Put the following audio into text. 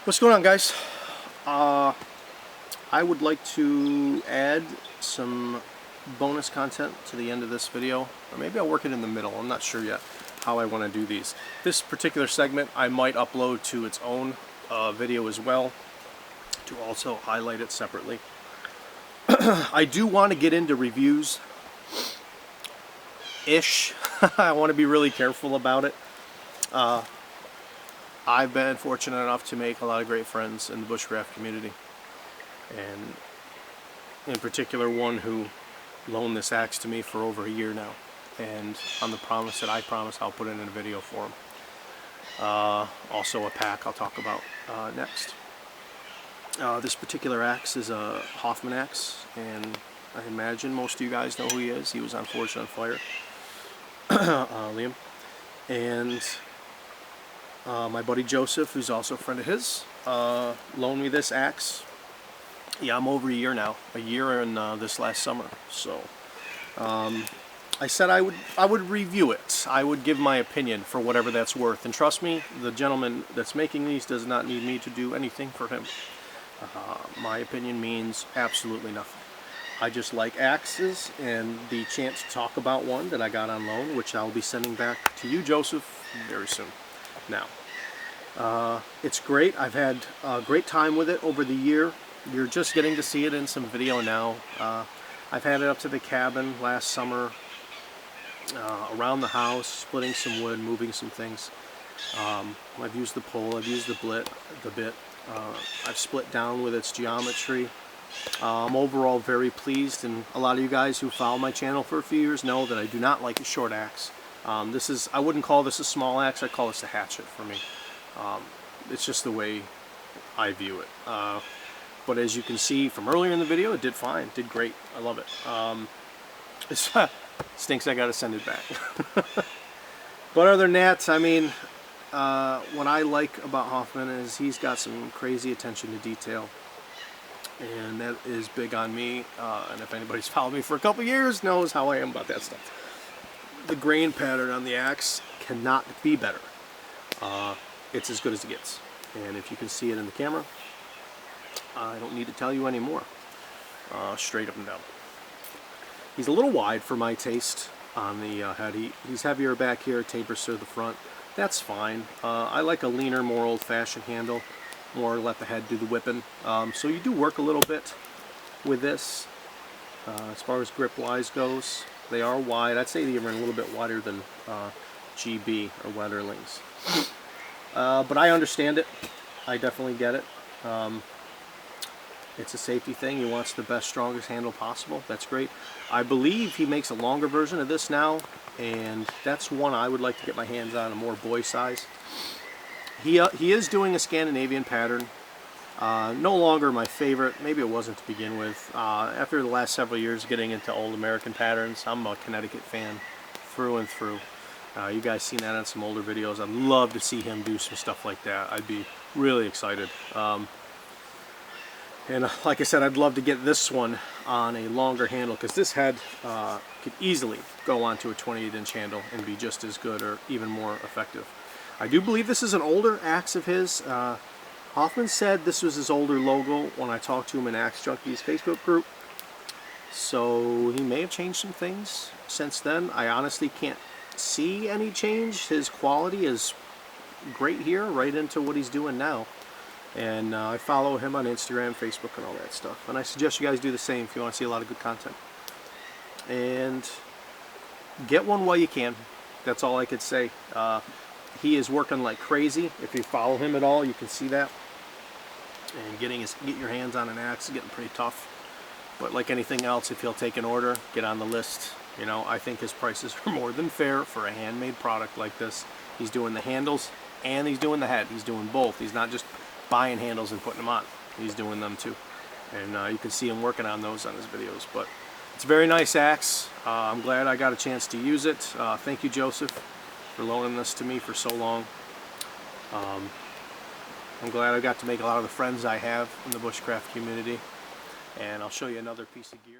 What's going on, guys? I would like to add some bonus content to the end of this video, or maybe I'll work it in the middle. I'm not sure yet how I want to do these. This particular segment I might upload to its own video as well, to also highlight it separately. I do want to get into reviews ish. I want to be really careful about it. I've been fortunate enough to make a lot of great friends in the bushcraft community, and in particular one who loaned this axe to me for over a year now, and on the promise that I promise I'll put it in a video for him. Also a pack I'll talk about next. This particular axe is a Hoffman axe, and I imagine most of you guys know who he is. He was on Forged on Fire, Liam, and my buddy Joseph, who's also a friend of his, loaned me this axe. Yeah, I'm over a year now. A year in this last summer. So I said I would review it. I would give my opinion for whatever that's worth. And trust me, the gentleman that's making these does not need me to do anything for him. My opinion means absolutely nothing. I just like axes, and the chance to talk about one that I got on loan, which I'll be sending back to you, Joseph, very soon. Now, it's great. I've had a great time with it over the year. You're just getting to see it in some video now. I've had it up to the cabin last summer, around the house, splitting some wood, moving some things. I've used the pole, I've used the bit. I've split down with its geometry. I'm overall very pleased, and a lot of you guys who follow my channel for a few years know that I do not like a short axe. I wouldn't call this a small axe, I call this a hatchet for me. It's just the way I view it. But as you can see from earlier in the video, it did fine, did great. I love it. It stinks I gotta send it back. But other than that, I mean, what I like about Hoffman is he's got some crazy attention to detail, and that is big on me. And if anybody's followed me for a couple years knows how I am about that stuff. The grain pattern on the axe cannot be better. It's as good as it gets, and if you can see it in the camera, I don't need to tell you anymore. Straight up and down. He's a little wide for my taste on the head. He's heavier back here, tapers to the front. That's fine. I like a leaner, more old-fashioned handle, more let the head do the whipping. So you do work a little bit with this. As far as grip-wise goes, they are wide. I'd say they're even a little bit wider than GB or Wetterlings. But I understand it. I definitely get it. It's a safety thing. He wants the best, strongest handle possible. That's great. I believe he makes a longer version of this now, and that's one I would like to get my hands on, a more boy size. He is doing a Scandinavian pattern. No longer my favorite. Maybe it wasn't to begin with. After the last several years getting into old American patterns, I'm a Connecticut fan through and through. You guys seen that on some older videos. I'd love to see him do some stuff like that. I'd be really excited. And like I said, I'd love to get this one on a longer handle, because this head could easily go onto a 28-inch handle and be just as good or even more effective. I do believe this is an older axe of his. Hoffman said this was his older logo when I talked to him in Axe Junkies Facebook group. So he may have changed some things since then. I honestly can't see any change. His quality is great here, right into what he's doing now. And I follow him on Instagram, Facebook, and all that stuff. And I suggest you guys do the same if you want to see a lot of good content. And get one while you can. That's all I could say. He is working like crazy. If you follow him at all, you can see that. And get your hands on an axe is getting pretty tough. But like anything else, if he'll take an order, get on the list. You know, I think his prices are more than fair for a handmade product like this. He's doing the handles and he's doing the head. He's doing both. He's not just buying handles and putting them on. He's doing them too. And you can see him working on those on his videos. But it's a very nice axe. I'm glad I got a chance to use it. Thank you, Joseph, for loaning this to me for so long. I'm glad I got to make a lot of the friends I have in the bushcraft community. And I'll show you another piece of gear.